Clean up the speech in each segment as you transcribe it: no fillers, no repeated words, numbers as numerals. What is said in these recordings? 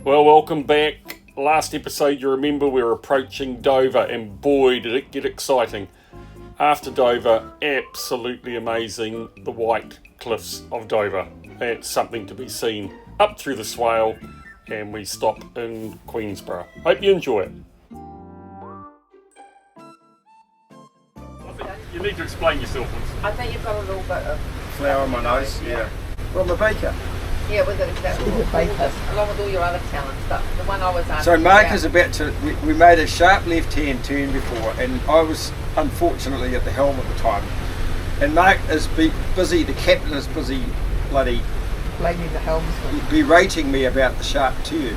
Well, welcome back. Last episode, you remember we were approaching Dover, and boy, did it get exciting. After Dover, absolutely amazing, the white cliffs of Dover. It's something to be seen up through the Swale, and we stop in Queensborough. Hope you enjoy it. You need to explain yourself. I think you've got a little bit of flour on my nose, yeah. Well, I'm a baker. Yeah, with along with all your other talents, but the one I was asking. So Mark is about to, we made a sharp left-hand turn before, and I was unfortunately at the helm at the time. And Mark is busy, the captain is busy bloody blaming the helmsman, berating me about the sharp turn.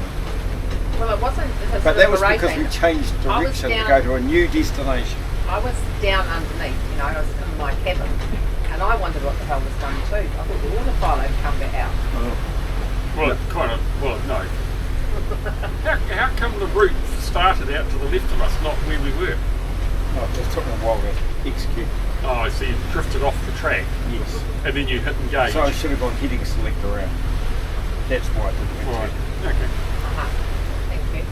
Well, it wasn't. But that was because we changed direction to go to a new destination. I was down underneath, I was in my cabin. And I wondered what the hell was going to. I thought the water file had come back out. Well, no. How come the route started out to the left of us, not where we were? Oh, it took me a while to execute. Oh, so you drifted off the track? Yes. And then you hit engage? So I should have gone heading select around. That's why I didn't Right, okay. Thank you.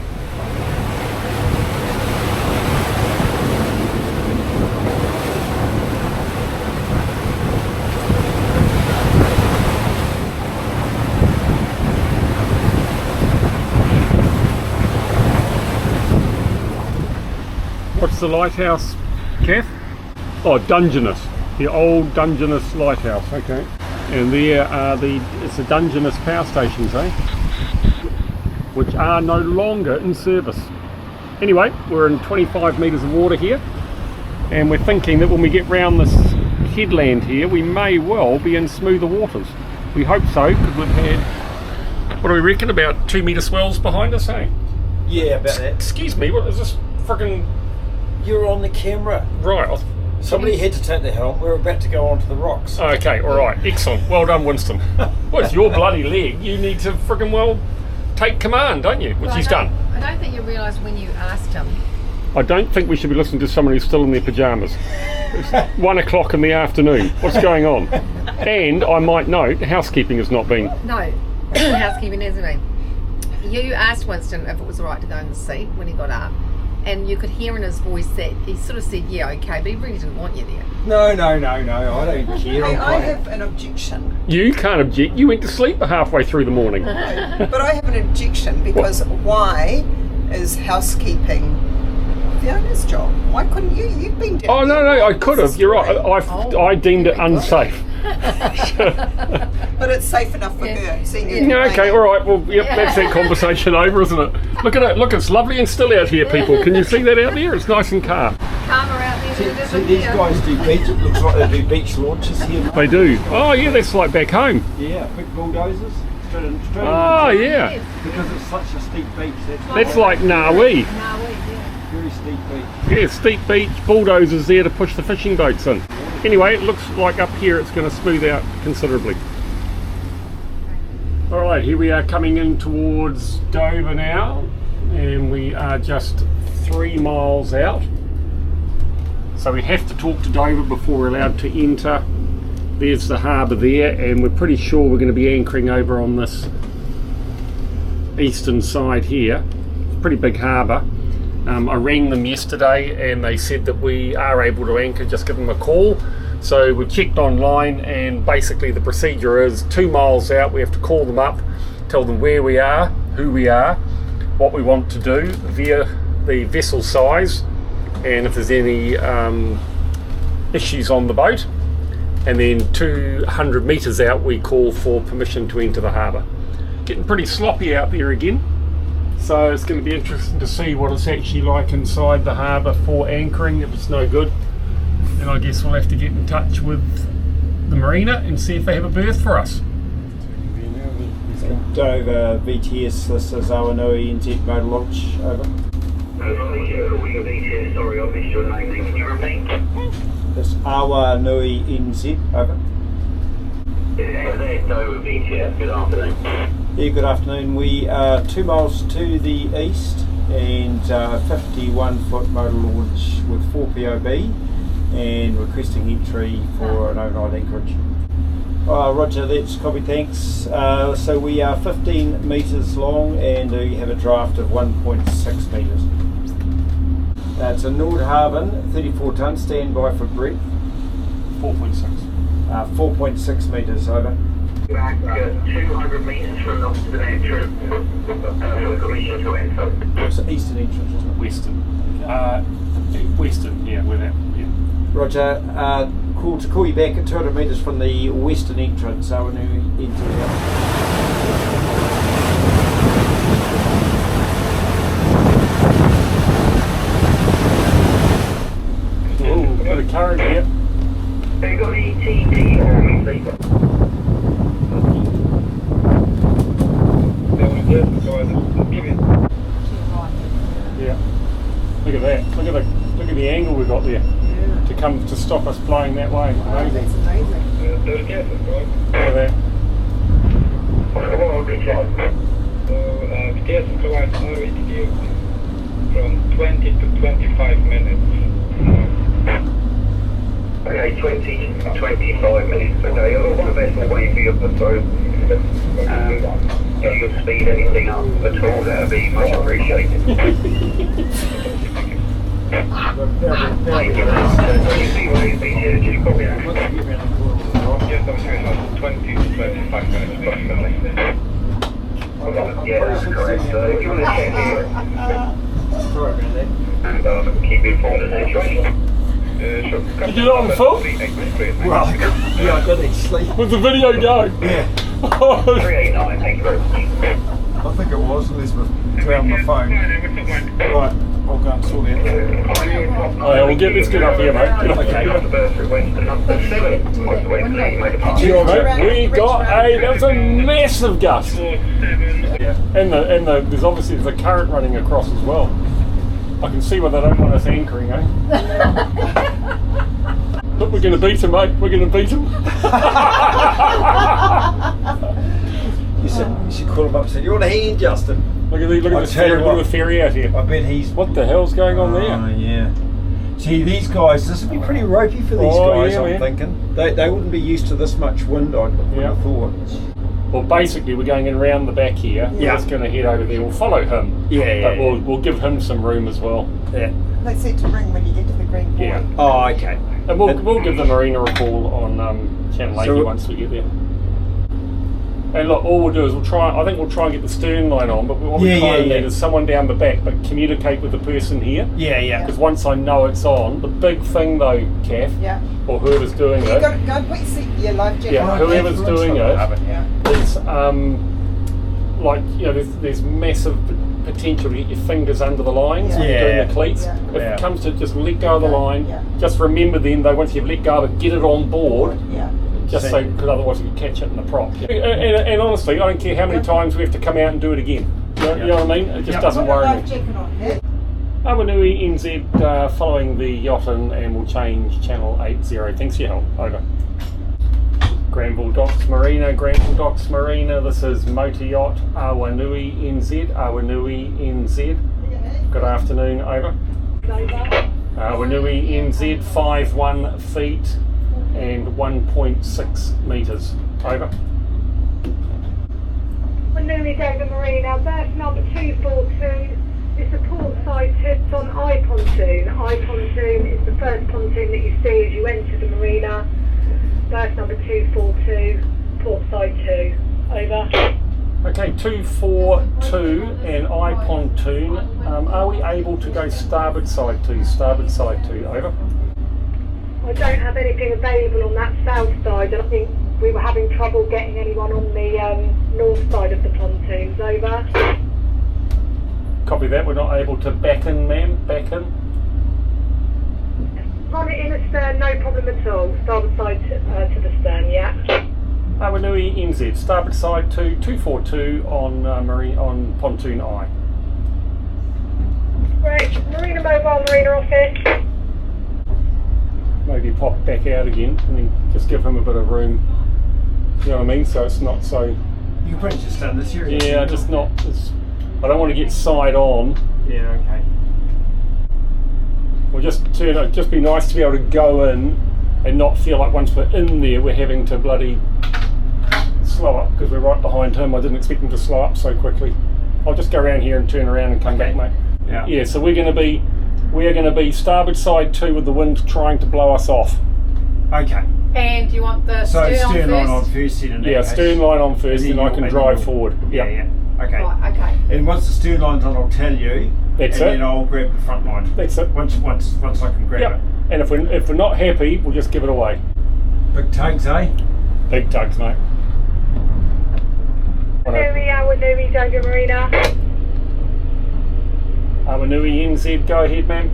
What's the lighthouse, Kath? Oh, Dungeness. The old Dungeness lighthouse, okay. And there are it's the Dungeness power stations, which are no longer in service. Anyway, we're in 25 metres of water here, and we're thinking that when we get round this headland here, we may well be in smoother waters. We hope so, because we've had, what do we reckon, about 2 metre swells behind us, Yeah, about that. Excuse me, what is this friggin'... You're on the camera. Right. Somebody had to take the helm. We're about to go onto the rocks. Okay, alright, excellent. Well done, Winston. Well, it's your bloody leg. You need to friggin' well take command, don't you? Which he's done. I don't think you realised when you asked him. I don't think we should be listening to someone who's still in their pyjamas. It's 1 o'clock in the afternoon. What's going on? And I might note, housekeeping has not been... No, housekeeping hasn't been. You asked Winston if it was alright to go in the seat when he got up. And you could hear in his voice that he sort of said, yeah, okay, but he really didn't want you there. No, I don't care. I have an objection. You can't object. You went to sleep halfway through the morning. But I have an objection because why is housekeeping Fiona's job? Why couldn't you? You've been doing. Oh, no, I could have. You're right. I deemed it unsafe. But it's safe enough for her. Yeah, okay, all right. Well, yep, that's that conversation over, isn't it? Look at it. Look, it's lovely and still out here, people. Can you see that out there? It's nice and calm. Calmer out there. See, these guys do beach. It looks like they do beach launches here. They do. Oh, yeah, that's like back home. Yeah, big bulldozers. Straight oh, yeah. Because it's such a steep beach. That's like Naui. Yeah. Very steep beach. Yeah, steep beach, bulldozers there to push the fishing boats in. Anyway, it looks like up here it's going to smooth out considerably. Alright, here we are coming in towards Dover now, and we are just 3 miles out. So we have to talk to Dover before we're allowed to enter. There's the harbour there, and we're pretty sure we're going to be anchoring over on this eastern side here. It's a pretty big harbour. I rang them yesterday and they said that we are able to anchor, just give them a call. So we checked online, and basically the procedure is 2 miles out we have to call them up, tell them where we are, who we are, what we want to do via the vessel size, and if there's any issues on the boat. And then 200 metres out we call for permission to enter the harbour. Getting pretty sloppy out there again. So it's going to be interesting to see what it's actually like inside the harbour for anchoring. If it's no good, then I guess we'll have to get in touch with the Marina and see if they have a berth for us. Dover VTS, this is Awanui NZ motor launch, over. Sorry, I missed your name. Can you repeat? It's Awanui NZ, over. Dover VTS, good afternoon. Yeah, good afternoon. We are 2 miles to the east and 51-foot motor launch with 4 POB and requesting entry for an overnight anchorage. Roger, that's copy, thanks. So we are 15 metres long and we have a draft of 1.6 metres. It's a Nordhaven, 34 tonnes, stand by for breadth. 4.6. 4.6 metres, over. Back 200 metres from the entrance. Permission to enter. It's the eastern entrance, isn't it? Western. Western, yeah, with that. Yeah. Roger, to call you back at 200 metres from the western entrance, Awanui NZ. Oh, got a current here. Have you got any TD or receiver? Yeah. Look at that. Look at the angle we got there. To come to stop us blowing that way. Amazing. That's amazing. Look at that. VTS provides RHD from 20 to 25 minutes. Okay, 20 to 25 minutes. Okay, I'll the vessel wait for you up the throat. If you could speed anything up at all, that would be much appreciated. Thank you. When you see what you see here, do you copy that? Yes, I'm sure it has 20 to 25 minutes approximately. Yeah, that's correct. If you want to check here Sorry about that. and keep informed of the situation. Sure. Did you do it on the phone? Well, yeah, I did actually. Was the video going? Yeah, 389, thank you very much. I think it was, Elizabeth. It's on my phone. Right, I'll go and sort that. Oh, yeah, let's get up here, mate. Get up. Okay. Mate, we got that was a massive gust. Yeah. And there's obviously a current running across as well. I can see why they don't want us anchoring, eh? Look, we're going to beat him, mate. We're going to beat him. You should call him up and say, you want a hand, Justin? Look at I'll this tell you ferry, look what. at the ferry out here. I bet he's... What the hell's going on Oh, there? yeah. See, these guys, this would be pretty ropey for these guys, yeah, I'm man. thinking. They wouldn't be used to this much wind, I would have thought. Well, basically, we're going in round the back here. We're Yeah. just going to head over there. We'll follow him. Yeah, But we'll give him some room as well. Yeah. They said to ring when you get to the green buoy. Yeah. Oh, okay. And we'll give the Marina a call on Channel 80 So- once we get there. And look, all we'll do is we'll try and get the stern line on, but what we Yeah, try yeah, and yeah. need is someone down the back, but communicate with the person here. Yeah. Because once I know it's on, the big thing though, Kath, Yeah. or whoever's doing You it, got to go and put your life jacket yeah, on. whoever's doing it, Yeah. there's there's massive potential to get your fingers under the lines when you're Yeah. doing the cleats. Yeah. If Yeah. it comes to just let go of the line, Yeah. just remember then though once you've let go of it, get it on board. Yeah. Just so, because otherwise you catch it in the prop. And honestly, I don't care how many times we have to come out and do it again. You know what I mean? It just doesn't Put a worry life me. jacket on. Yeah. Awanui NZ following the yacht in, and we'll change channel 80. Thanks for your help. Over. Granville Docks Marina, Granville Docks Marina. This is Motor Yacht Awanui NZ, Awanui NZ. Good afternoon. Over. Awanui NZ 51 feet. And 1.6 metres. Over. Awanui Dover Marina, berth number 242. It's a port side tips on I pontoon. I pontoon is the first pontoon that you see as you enter the marina. Berth number 242, port side 2. Over. Okay, 242 and I pontoon. Are we able to go starboard side 2? Starboard side 2. Over. I don't have anything available on that south side, and I think we were having trouble getting anyone on the north side of the pontoons. Over. Copy that. We're not able to back in, ma'am. Back in. Run it in astern, no problem at all. Starboard side to the stern, yeah. Awanui NZ, starboard side 2, 242 on on pontoon I. Great. Marina Mobile, Marina Office. Maybe pop back out again and then just give him a bit of room. You know what I mean? So it's not so. You can probably just stand this here. Yeah, just not. I don't want to get side on. Yeah, okay. Or just be nice to be able to go in and not feel like once we're in there we're having to bloody slow up because we're right behind him. I didn't expect him to slow up so quickly. I'll just go around here and turn around and come back, mate. Yeah, so we're going to be starboard side 2 with the wind trying to blow us off. Okay. And do you want the So stern line on first? first then. Yeah, stern line on first, and I can drive forward. Yeah. Okay. Right, okay. And once the stern line's on, I'll tell you. That's and it. then I'll grab the front line. That's it. Once I can grab it. And if we're not happy, we'll just give it away. Big tugs, eh? Big tugs, mate. Awanui Doga Marina. Awanui NZ, go ahead, ma'am.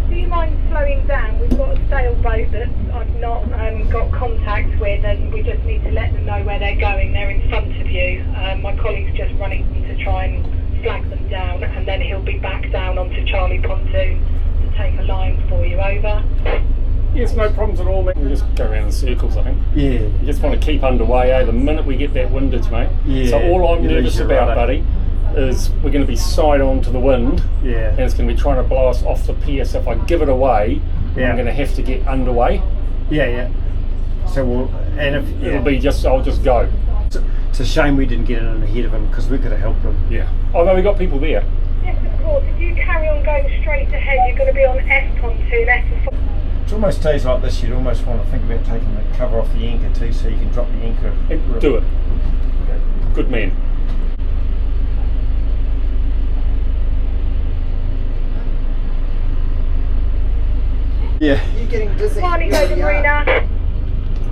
Do you mind slowing down? We've got a sailboat that I've not got contact with, and we just need to let them know where they're going. They're in front of you. My colleague's just running to try and flag them down, and then he'll be back down onto Charlie Pontoon to take a line for you. Over. Yes, no problems at all, mate. We just go around in circles, I think. Yeah. You just want to keep underway, eh? The minute we get that windage, mate. Yeah. So all I'm You nervous lose your about, rudder. buddy, is we're going to be side on to the wind. Yeah. And it's going to be trying to blow us off the pier. So if I give it away, I'm going to have to get underway. Yeah. So we'll, and if It'll be just, I'll just go. it's a shame we didn't get in ahead of him because we could have helped him. Yeah. Although we got people there. Yes, of course. If you carry on going straight ahead, you're going to be on S pontoon, S. It's almost days like this you'd almost want to think about taking the cover off the anchor too, so you can drop the anchor. Do it. Good man. Yeah. You're getting dizzy. Charlie You Doga really are. Marina.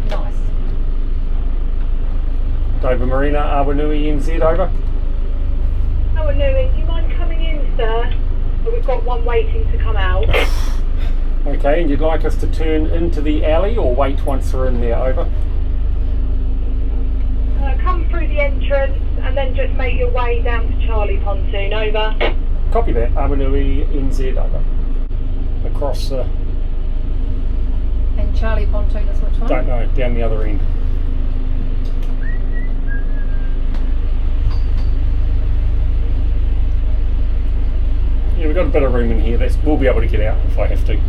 Nice. Dover Marina, Awanui NZ, over. Awanui, do you mind coming in, sir? But we've got one waiting to come out. Okay, and you'd like us to turn into the alley or wait once we're in there, over? Come through the entrance and then just make your way down to Charlie Pontoon. Over. Copy that, Awanui NZ, over. Across the, And Charlie Pontoon is which one? don't know, down the other end. Yeah, we've got a bit of room in here. We'll be able to get out if I have to.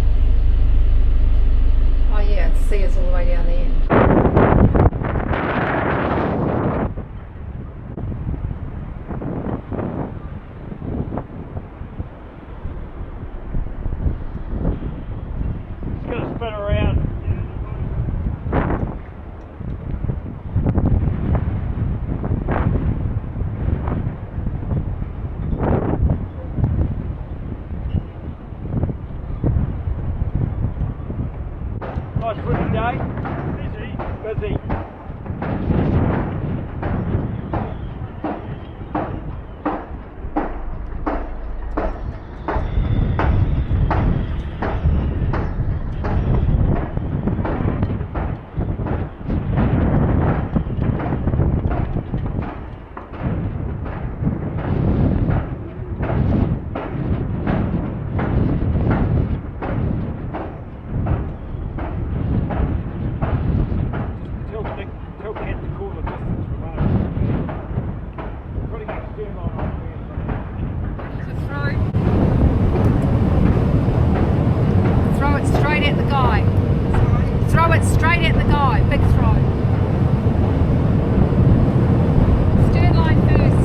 Oh yeah, see us all the way down the end. It's going to spin around. Nice windy day. Busy. Tell Kent to call the distance from us. Putting that stern line on Throw it straight at the guy. Throw it straight at the guy. Big throw. Stern line first.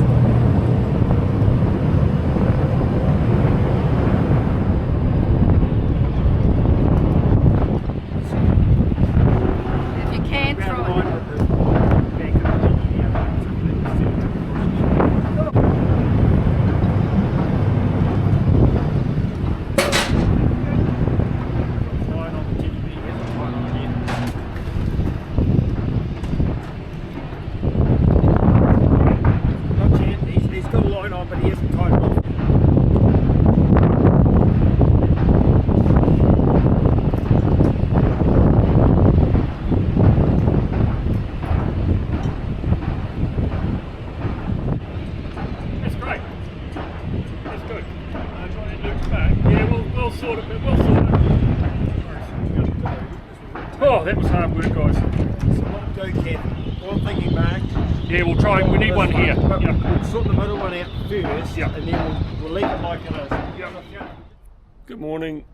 If you can, throw it. He's got a line on, but he hasn't tied it off. That's great. That's good. Try and loop back. Yeah, we'll sort it. We'll sort it. Oh, that was hard work, guys. So what do, Ken? What I'm thinking, Mark. Yeah, we'll try. We need one here. But Yep. we'll sort the middle one out first, Yep. and then we'll leave it like it is. Good morning.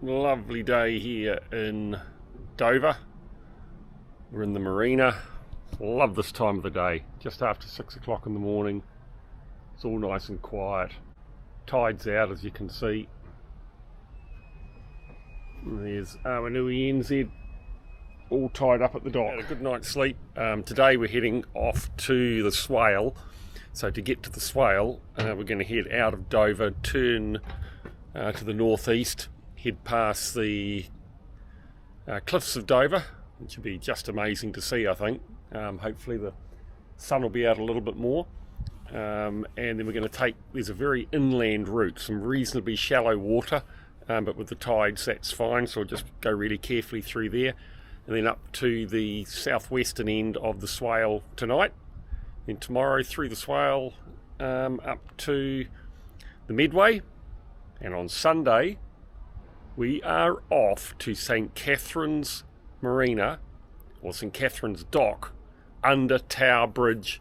Lovely day here in Dover. We're in the Marina. Love this time of the day. Just after 6 o'clock in the morning. It's all nice and quiet. Tide's out, as you can see. And there's Awanui NZ all tied up at the dock. Had a good night's sleep. Today we're heading off to the Swale. So to get to the Swale, we're going to head out of Dover, turn to the northeast, head past the cliffs of Dover, which will be just amazing to see, I think. Hopefully the sun will be out a little bit more. And then we're going to take, there's a very inland route, some reasonably shallow water, but with the tides that's fine, so we'll just go really carefully through there. And then up to the southwestern end of the Swale tonight. Then tomorrow through the Swale up to the Medway. And on Sunday we are off to St Catherine's Marina, or St Catherine's Dock, under Tower Bridge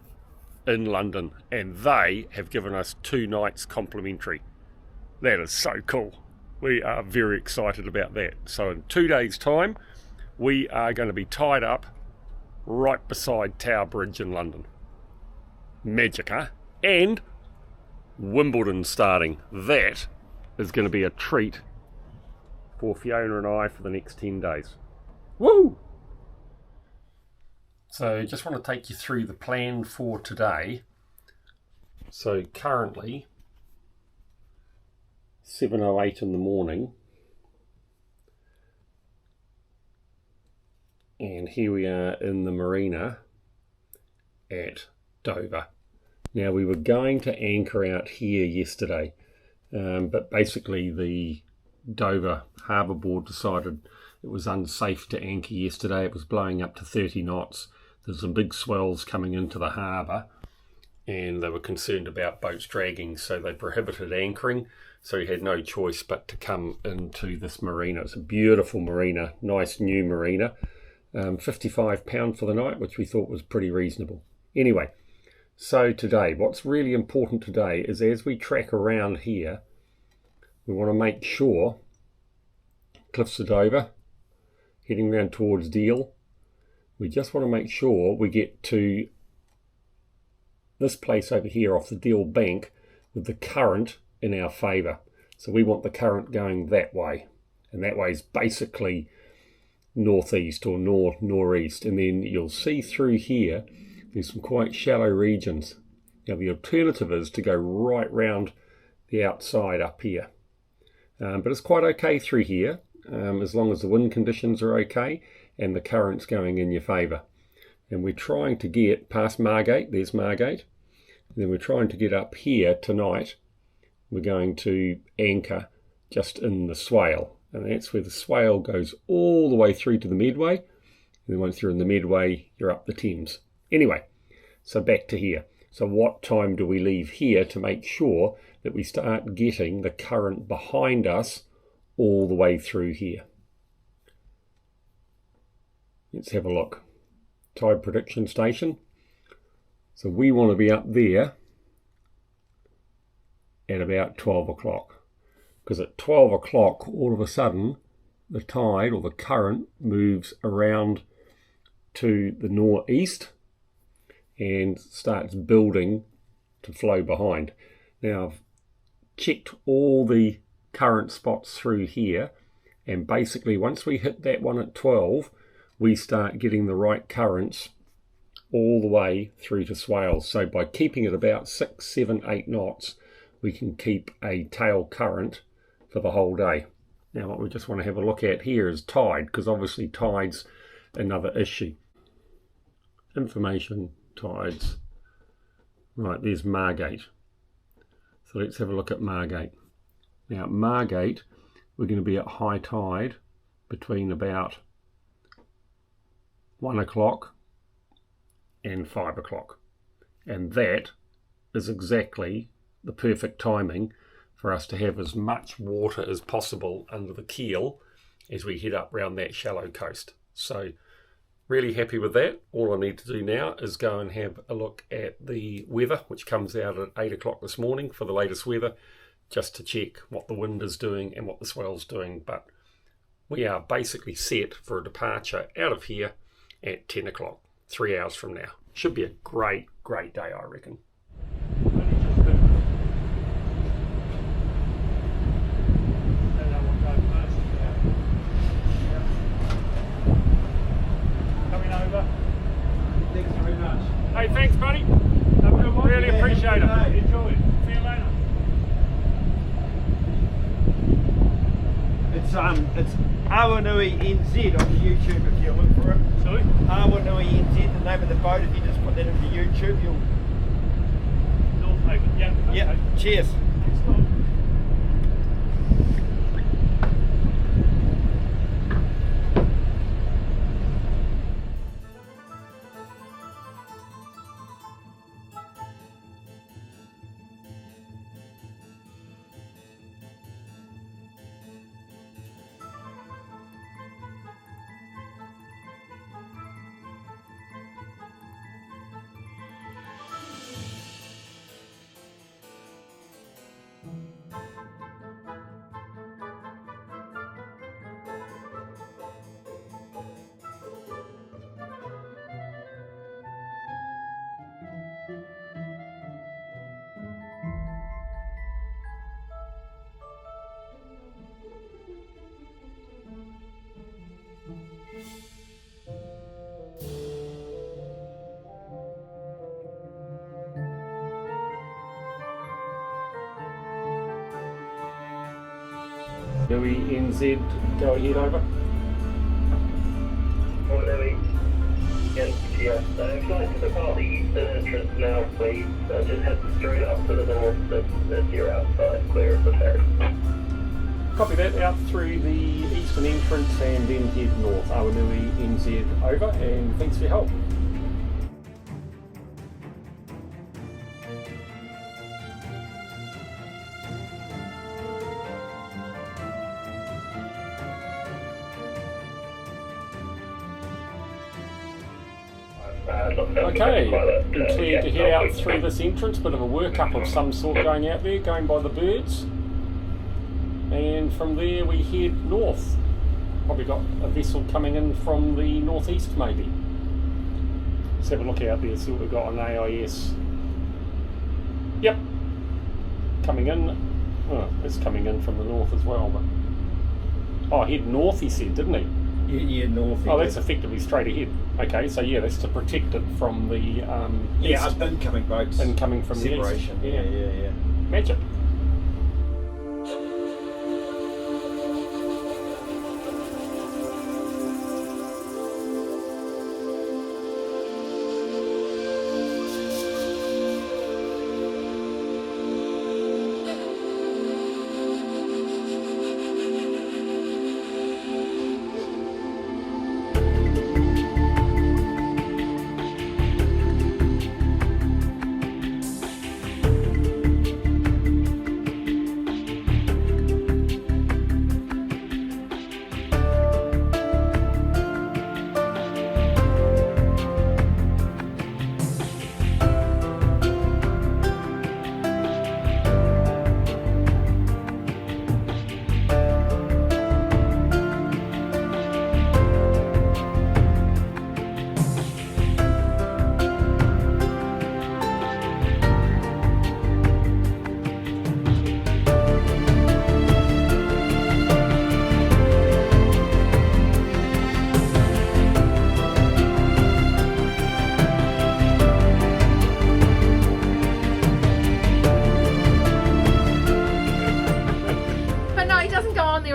in London. And they have given us 2 nights complimentary. That is so cool. We are very excited about that. So in 2 days' time, we are going to be tied up right beside Tower Bridge in London. Magic, huh? And Wimbledon starting. That is going to be a treat for Fiona and I for the next 10 days. Woo! So just want to take you through the plan for today. So currently 7:08 in the morning, and here we are in the Marina at Dover. Now we were going to anchor out here yesterday, but basically the Dover Harbour Board decided it was unsafe to anchor yesterday. It was blowing up to 30 knots. There's some big swells coming into the harbour, and they were concerned about boats dragging, so they prohibited anchoring. So we had no choice but to come into this marina. It's a beautiful marina, nice new marina. £55 for the night, which we thought was pretty reasonable. Anyway, so today, what's really important today is as we track around here, we want to make sure, Cliffs of Dover, heading round towards Deal, we just want to make sure we get to this place over here off the Deal bank with the current in our favour. So we want the current going that way, and that way is basically northeast or northeast. And then you'll see through here there's some quite shallow regions. Now the alternative is to go right round the outside up here, but it's quite okay through here as long as the wind conditions are okay and the current's going in your favour. And we're trying to get past Margate. There's Margate. And then we're trying to get up here tonight. We're going to anchor just in the Swale, and that's where the Swale goes all the way through to the Medway. And then once you're in the Medway, you're up the Thames. Anyway, so back to here. So what time do we leave here to make sure that we start getting the current behind us all the way through here? Let's have a look. Tide prediction station. So we want to be up there at about 12 o'clock, because at 12 o'clock all of a sudden the tide or the current moves around to the northeast and starts building to flow behind. Now I've checked all the current spots through here, and basically once we hit that one at 12 we start getting the right currents all the way through to Swale. So by keeping it about 6, 7, 8 knots we can keep a tail current for the whole day. Now what we just want to have a look at here is tide, because obviously tide's another issue. Information, tides. Right, there's Margate. So let's have a look at Margate. Now at Margate we're going to be at high tide between about 1 o'clock and 5 o'clock. And that is exactly the perfect timing for us to have as much water as possible under the keel as we head up round that shallow coast. So really happy with that. All I need to do now is go and have a look at the weather, which comes out at 8 o'clock this morning for the latest weather, just to check what the wind is doing and what the swell's doing. But we are basically set for a departure out of here at 10 o'clock, 3 hours from now. Should be a great day, I reckon. Coming over. Thanks very much. Hey, thanks, buddy. Have a good one. Really appreciate it. Day. Enjoy it. See you later. It's Awanui NZ on YouTube if you look for it. Sorry? Awanui NZ, the name of the boat. If you just put that into YouTube, you'll. North Haven. Yeah. Okay. Yeah. Cheers. Thanks a lot. Awanui NZ, go ahead over. Awanui NZ, yes. Flight to depart the eastern entrance now, please. Just head straight up to the north as you're outside, clear of the ferry. Copy that, out through the eastern entrance and then head north. Awanui NZ over, and thanks for your help. Okay, we're clear to head out through this entrance. Bit of a workup of some sort going out there, going by the birds. And from there we head north. Probably got a vessel coming in from the northeast maybe. Let's have a look out there, see what we've got on AIS. Yep, coming in. Oh, it's coming in from the north as well. But oh, head north he said, didn't he? Yeah, north. Oh, that's effectively straight ahead. Okay, so yeah, that's to protect it from the east. Incoming boats. Incoming from separation. the east. Yeah. Magic.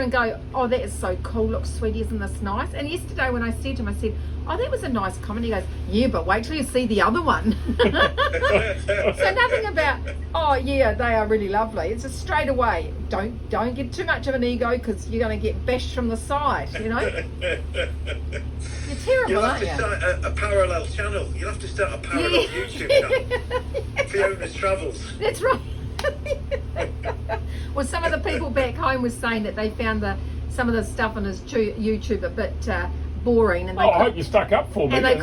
And go, oh, that is so cool, look sweetie, isn't this nice? And yesterday when I said to him, I said, oh, that was a nice comment. He goes, yeah, but wait till you see the other one. So nothing about, oh yeah, they are really lovely. It's just straight away, don't get too much of an ego, because you're going to get bashed from the side, you know. You're terrible, You'll have aren't to you? start a parallel channel. You'll have to start a parallel YouTube channel. Fiona's Travels. That's right. Well, some of the people back home was saying that they found some of the stuff on his YouTube a bit boring, and they I hope you stuck up for me. And they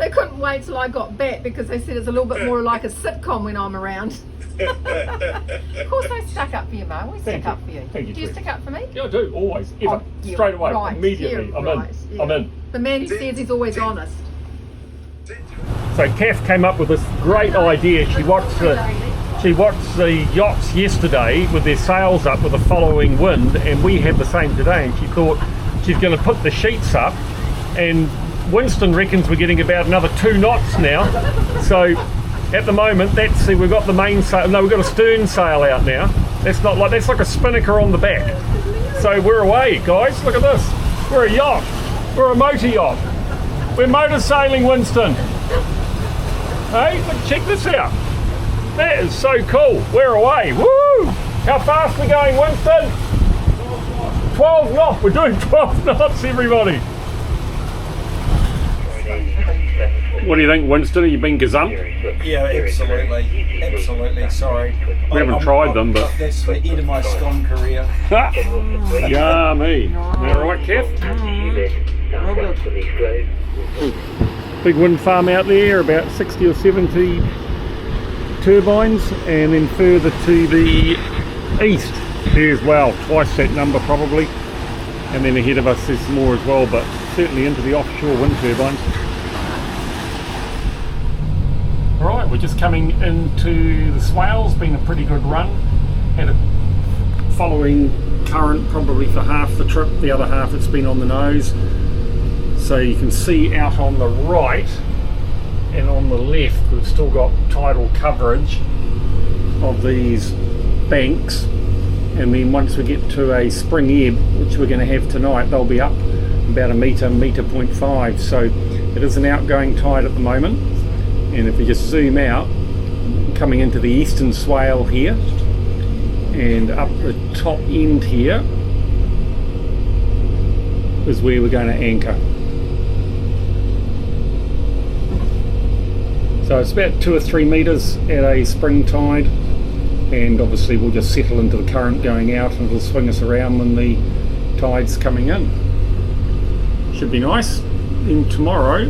couldn't wait till I got back, because they said it's a little bit more like a sitcom when I'm around. Of course, I stuck up for you, Mo. We stuck up for you. Thank you, Do you Trish. stick up for me? Yeah, I do, always, ever, Oh, yeah, straight away, right, immediately. yeah, I'm right, in. yeah. I'm in. The man who says he's always honest. So Kath came up with this great idea. She watched the yachts yesterday with their sails up with the following wind, and we had the same today, and she thought she's going to put the sheets up, and Winston reckons we're getting about another 2 knots now. So at the moment, we've got the main sail, no, we've got a stern sail out now. That's like a spinnaker on the back. So we're away, guys. Look at this. We're a yacht. We're a motor yacht. We're motor sailing, Winston. Hey, look, check this out. That is so cool. We're away. Woo! How fast are we going, Winston? 12 knots. We're doing 12 knots, everybody. What do you think, Winston? Have you been gazumped? Yeah, absolutely. Absolutely. Sorry. We haven't tried them, but that's the end of my scone career. Yummy. All right, Kath? Big wind farm out there, about 60 or 70 turbines, and then further to the east there as well, twice that number probably, and then ahead of us there's more as well, but certainly into the offshore wind turbines. Alright, we're just coming into the Swale. It's been a pretty good run. Had a following current probably for half the trip, the other half it's been on the nose. So you can see out on the right and on the left we've still got tidal coverage of these banks, and then once we get to a spring ebb, which we're going to have tonight, they'll be up about a metre, 1.5. So it is an outgoing tide at the moment, and if we just zoom out, coming into the eastern Swale here and up the top end here is where we're going to anchor. So it's about 2 or 3 metres at a spring tide, and obviously we'll just settle into the current going out and it'll swing us around when the tide's coming in. Should be nice. Then tomorrow,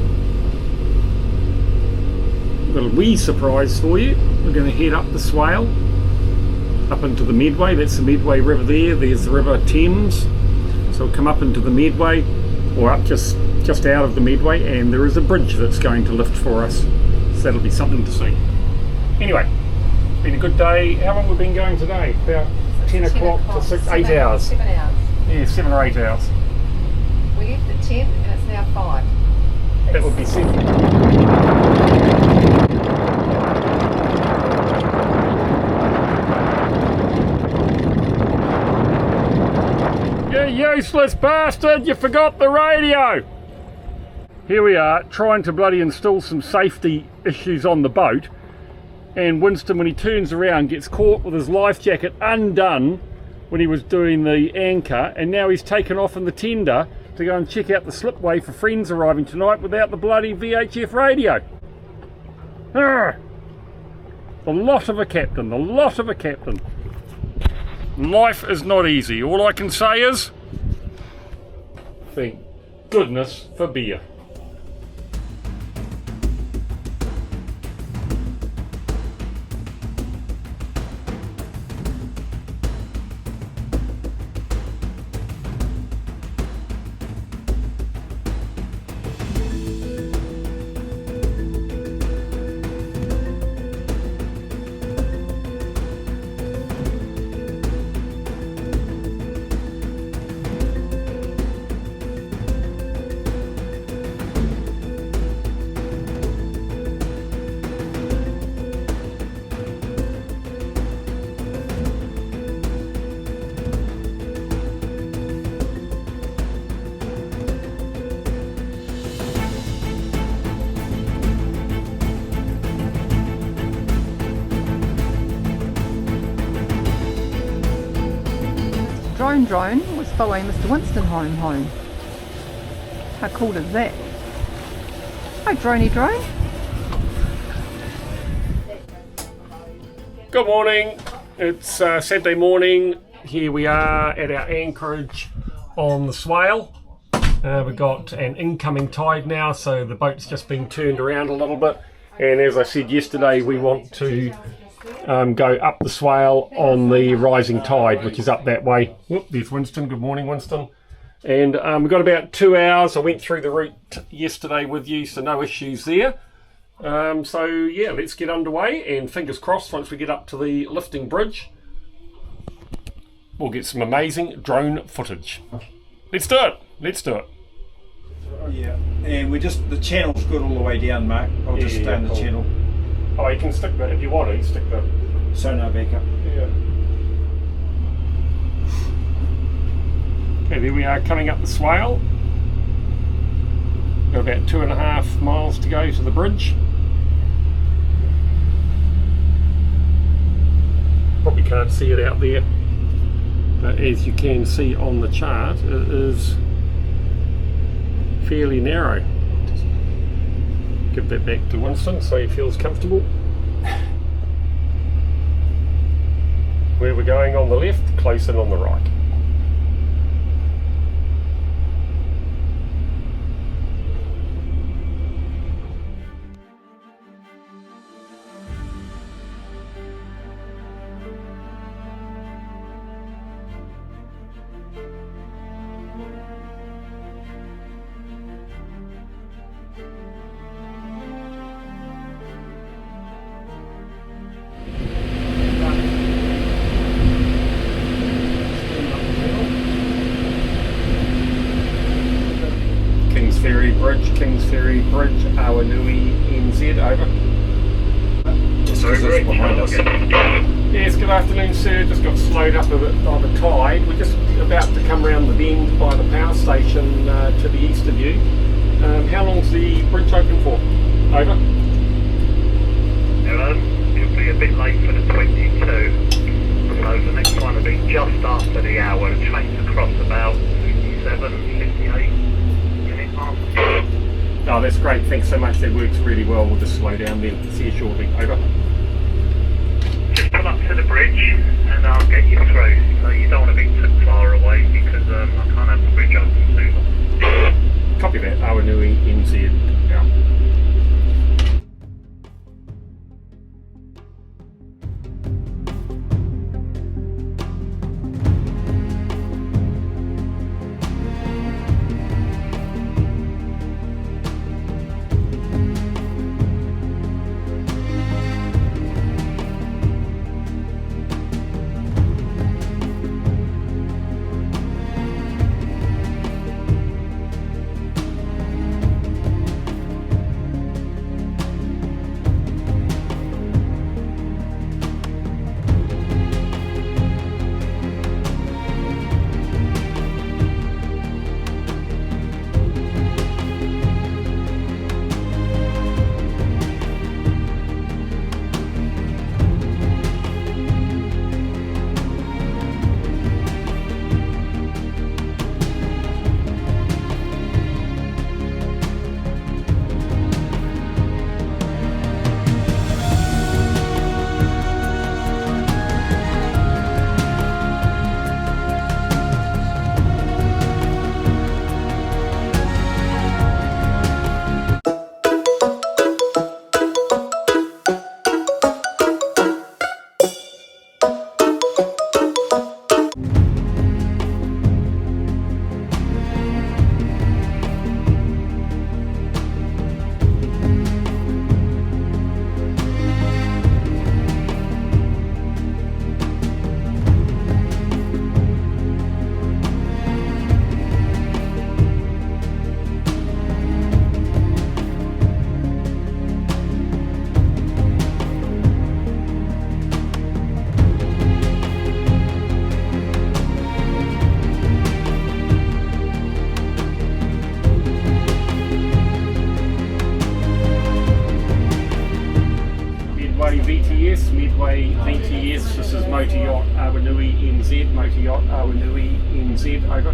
we've got a wee surprise for you. We're going to head up the Swale, up into the Medway. That's the Medway River there. There's the River Thames. So we'll come up into the Medway, or up just out of the Medway, and there is a bridge that's going to lift for us. So that'll be something to see. Anyway, it's been a good day. How long have we been going today? About 10 o'clock to 6, 8 hours. 7 hours. Yeah, 7 or 8 hours. We left at 10 and it's now 5. That would be 7. You useless bastard, you forgot the radio! Here we are, trying to bloody install some safety issues on the boat, and Winston, when he turns around, gets caught with his life jacket undone when he was doing the anchor, and now he's taken off in the tender to go and check out the slipway for friends arriving tonight without the bloody VHF radio. Arrgh. The lot of a captain, the lot of a captain. Life is not easy. All I can say is, thank goodness for beer. Drone was following Mr. Winston home. How cool is that? Hi Droney Drone. Good morning. It's Saturday morning. Here we are at our anchorage on the Swale. We've got an incoming tide now, so the boat's just been turned around a little bit. And as I said yesterday, we want to go up the Swale on the rising tide, which is up that way. Whoop, there's Winston. Good morning, Winston. And we've got about 2 hours. I went through the route yesterday with you, so no issues there. So yeah, let's get underway, and fingers crossed once we get up to the lifting bridge, we'll get some amazing drone footage. Let's do it. Let's do it. Yeah, and the channel's good all the way down, Mark. I'll just stay in the channel. Oh, you can stick that if you want to. Stick the sonar back up. Yeah. Okay, there we are coming up the Swale. Got about 2.5 miles to go to the bridge. Probably can't see it out there, but as you can see on the chart, it is fairly narrow. Just give that back to Winston so he feels comfortable. Where we're going on the left, close in on the right. Kings Ferry Bridge, Awanui NZ, over. Just because it's behind us. Yes, good afternoon, sir. Just got slowed up a bit by the tide. We're just about to come round the bend by the power station to the east of you. How long's the bridge open for? Over. Hello. It'll be a bit late for the 22. So the next one will be just after the hour. The train's across about 57, 58 minute mark. Oh, that's great. Thanks so much. That works really well. We'll just slow down then. See you shortly. Over. Just pull up to the bridge and I'll get you through. So you don't want to be too far away because I can't have the bridge open soon. Copy that. Awanui NZ. Out. Midway VTS, this is Motor Yacht Awanui NZ, Motor Yacht Awanui NZ, over.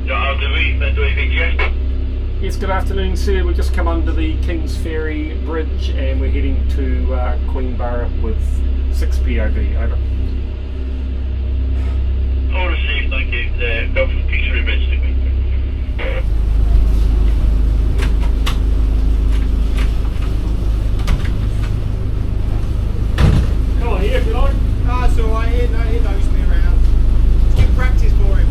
Awanui VTS. Yes, good afternoon, sir. We've just come under the Kings Ferry Bridge and we're heading to Queenborough with 6 POV, over. All received, thank you. Go from Kings Ferry Bridge to Queenborough. Come on, here if you like. Ah, it's alright, he knows me around. It's good practice for him.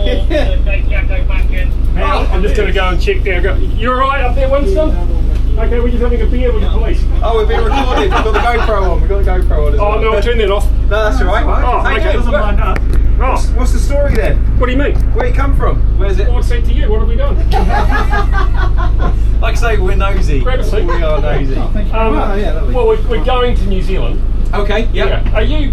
Take Jacko back in. I'm just going to go and check there. You alright up there, Winston? Okay, we're just having a beer with the police. Oh, we've been recorded. We've got the GoPro on. We've got the GoPro on as well. Oh, no, I'll turn that off. No, that's all right. Oh, Hey, okay. doesn't mind us. Oh, What's the story then? what do you mean? Where you come from? Where's it? What's that to you? What have we done? Like I say, we're nosy. Grab a seat. We are nosy. Well, we're going to New Zealand. Okay, yeah. Are you...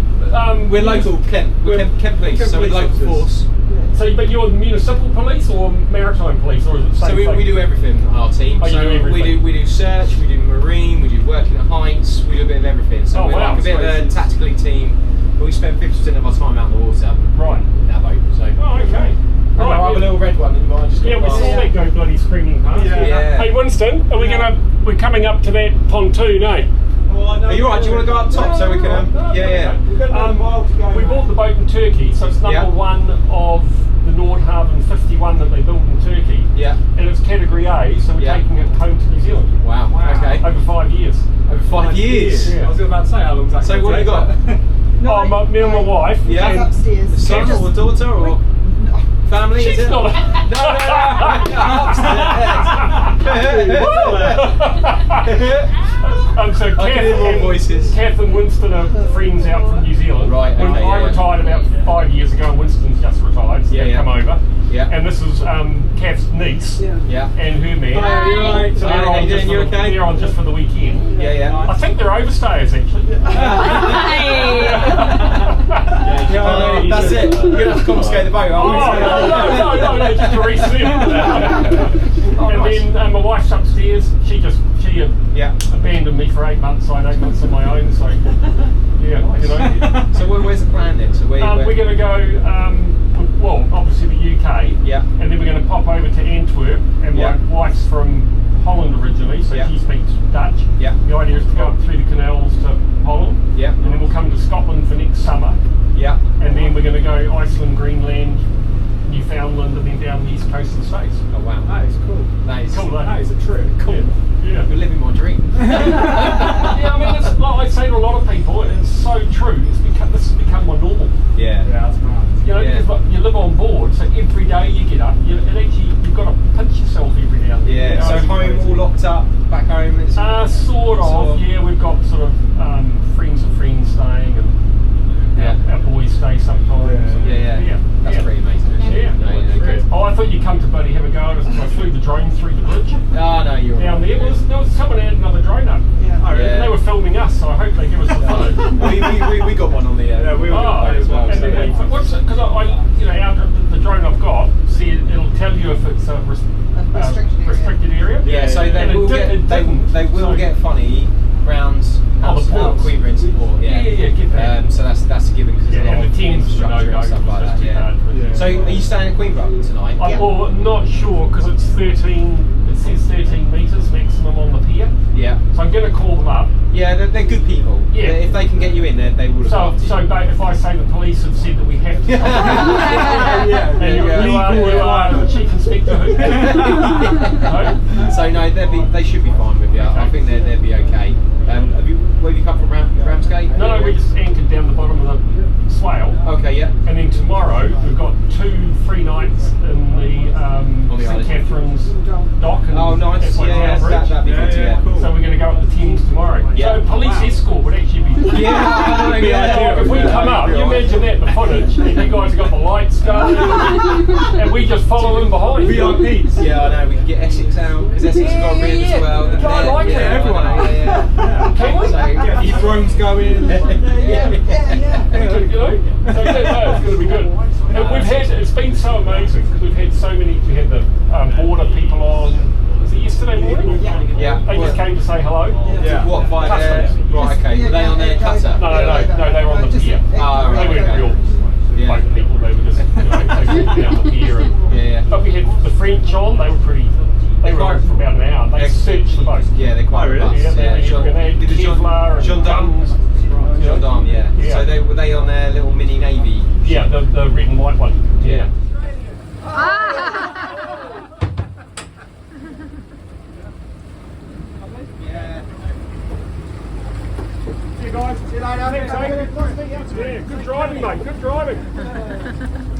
We're local Kent. We're Kent Police, Kent so we're police local officers. force. So, but you're municipal police or maritime police, or is it the same So we thing? do everything on our team. Oh, you so do everything. we do search, we do marine, we do working at heights, we do a bit of everything. So Oh, we're wow. like a bit of a tactically team, but we spend 50% of our time out in the water. Right. In our boat. So. Oh, okay. I have a little red one that you might just Yeah, we saw that go bloody screaming past. Yeah. Hey, Winston, are we we're coming up to that pontoon, eh? Are you alright? Do you want to go up top so we can? We've got another mile to go. We bought the boat in Turkey, so it's number one of the Nordhaven 51 that they built in Turkey. Yeah. And it's category A, so we're taking it home to New Zealand. Wow. Okay. Over 5 years. Over 5 years. Yeah. I was about to say how long's that? So what have you got? Me and my wife. Yeah. and Upstairs. A son or a daughter or family? She's is it? not. So I can hear more voices. Kath and Winston are friends out from New Zealand. Right, When okay, I yeah. retired about 5 years ago, and Winston's just retired, so Yeah, they've yeah. come over. Yeah. And this is Kath's niece Yeah. and her man. Hi, you alright? So Hi, they're how on you just doing? for You the- okay? They're on just for the weekend. Yeah, yeah. I think they're overstayers actually. That's it. You're going to have to confiscate the boat, Oh, aren't no, just to resell. And then my wife's upstairs. She Yeah. abandoned me for 8 months. So I had 8 months on my own. So yeah, you know. So where's the plan then? So where We're going to go. Well, obviously the UK. Yeah. And then we're going to pop over to Antwerp. And Yeah. my wife's from Holland originally, so Yeah. she speaks Dutch. Yeah. The idea is to go up through the canals to Holland. Yeah. And then we'll come to Scotland for next summer. Yeah. And then we're going to go Iceland, Greenland, Newfoundland, and then down the east coast of the States. Oh wow. That is cool. That is Cool, That is a trip. Cool. Yeah. You're living my dream. Yeah, I mean, it's, like I say to a lot of people, and it's so true. This has become my normal. Yeah. That's mad. You know, Yeah. because like, you live on board, so every day you get up, you've got to pinch yourself every now and then. Yeah. You know, So home all locked up. Back home. It's sort of. Yeah, we've got sort of friends of friends staying, and our boys stay sometimes. Yeah. That's pretty amazing. Actually. Yeah. No, good. Oh, I thought you'd come to Buddy have a go at us. I flew the drone through the bridge Oh no, you're down right. there. There was someone had another drone up. Yeah. They were filming us, so I hope they give us the footage. we got one on the. Yeah, we all got one as well. And So, then because the drone I've got, see, it'll tell you if it's a restricted area. Yeah. So And they it will didn't, they will so- get funny rounds Oh, the ports. Queanbeyan support. Yeah. Get that. So that's a given because there's a lot and of the Thames infrastructure and stuff like that. Yeah. So are you staying at Queanbeyan tonight? I'm not sure because it's 13. It says 13 metres maximum on the pier. Yeah. So I'm going to call them up. Yeah, they're good people. Yeah. If they can get you in there, they will look after you. So if I say the police have said that we have to, and she can speak to who? No? So no, they should be fine with you. I think they'll be okay. Where have you come from? Ramsgate? No, we just anchored down the bottom of the Swale. Okay, yeah. And then tomorrow we've got 2 free nights in the St island. Catherine's dock. And Oh, nice. Yeah, That'd be good. Yeah. cool. So we're going to go up the Thames tomorrow. Yeah. So police escort would actually be. Yeah. If we come up, you imagine that the footage, and you guys have got the lights going, and we just follow them behind. VIPs. Yeah, I know. We can get Essex out because Essex has got a rig as well. I like it. Everyone. Can we? So, Get your drones going. You know? So it's going to be good. And it's been so amazing because we've had so many. We had the border people on. Was it yesterday morning? Yeah. They just came to say hello. Yeah. What, by Customs. right, okay. Were they on their cutter? No, they were on the pier. Oh, right, They weren't okay. real boat people. They were just they walked down the pier. And, Yeah. But we had the French on. They were pretty. They were on for about an hour. They searched the boat. Yeah, they're quite robust. Yeah, they had Kevlar and guns. Gendarme, yeah. Yeah. So were they on their little mini navy? Yeah, the red and white one. Yeah. See you guys. See you later. Thanks, mate. Yeah, good driving, mate. Good driving.